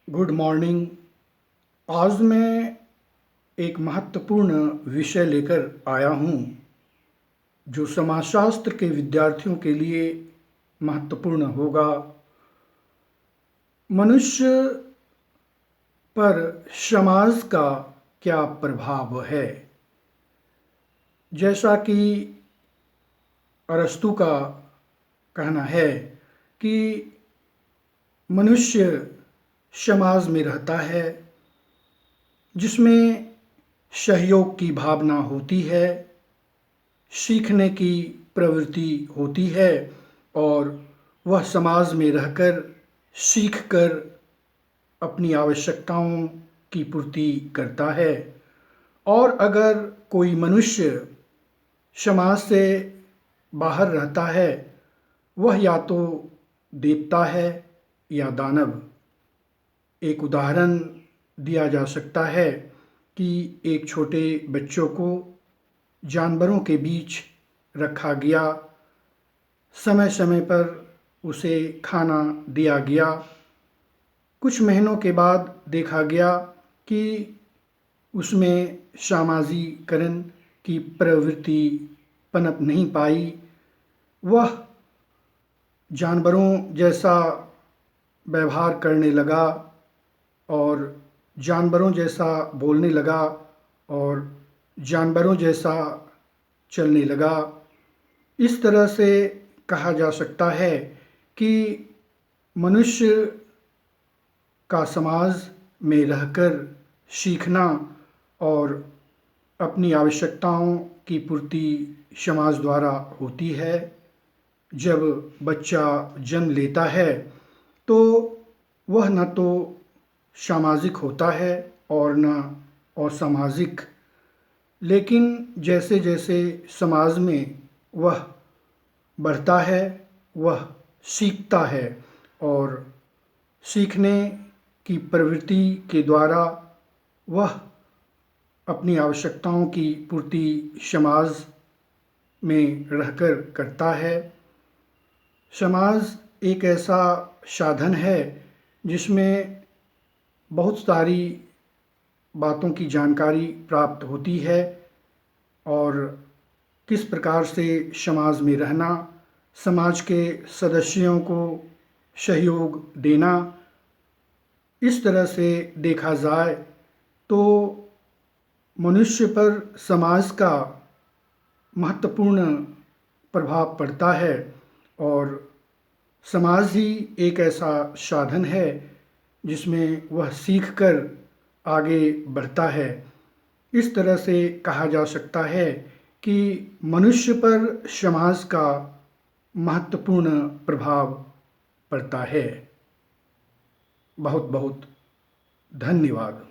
Good morning. आज मैं एक महत्वपूर्ण विषय लेकर आया हूँ जो समाजशास्त्र के विद्यार्थियों के लिए महत्वपूर्ण होगा। मनुष्य पर समाज का क्या प्रभाव है। जैसा कि अरस्तू का कहना है कि मनुष्य समाज में रहता है जिसमें सहयोग की भावना होती है, सीखने की प्रवृत्ति होती है और वह समाज में रहकर सीखकर अपनी आवश्यकताओं की पूर्ति करता है। और अगर कोई मनुष्य समाज से बाहर रहता है, वह या तो देवता है या दानव। एक उदाहरण दिया जा सकता है कि एक छोटे बच्चों को जानवरों के बीच रखा गया, समय समय पर उसे खाना दिया गया। कुछ महीनों के बाद देखा गया कि उसमें सामाजिकरण की प्रवृत्ति पनप नहीं पाई। वह जानवरों जैसा व्यवहार करने लगा और जानवरों जैसा बोलने लगा और जानवरों जैसा चलने लगा। इस तरह से कहा जा सकता है कि मनुष्य का समाज में रहकर सीखना और अपनी आवश्यकताओं की पूर्ति समाज द्वारा होती है। जब बच्चा जन्म लेता है तो वह न तो सामाजिक होता है और न असामाजिक, लेकिन जैसे जैसे समाज में वह बढ़ता है वह सीखता है और सीखने की प्रवृत्ति के द्वारा वह अपनी आवश्यकताओं की पूर्ति समाज में रहकर करता है। समाज एक ऐसा साधन है जिसमें बहुत सारी बातों की जानकारी प्राप्त होती है और किस प्रकार से समाज में रहना, समाज के सदस्यों को सहयोग देना। इस तरह से देखा जाए तो मनुष्य पर समाज का महत्वपूर्ण प्रभाव पड़ता है और समाज ही एक ऐसा साधन है जिसमें वह सीखकर आगे बढ़ता है। इस तरह से कहा जा सकता है कि मनुष्य पर समाज का महत्वपूर्ण प्रभाव पड़ता है। बहुत बहुत धन्यवाद।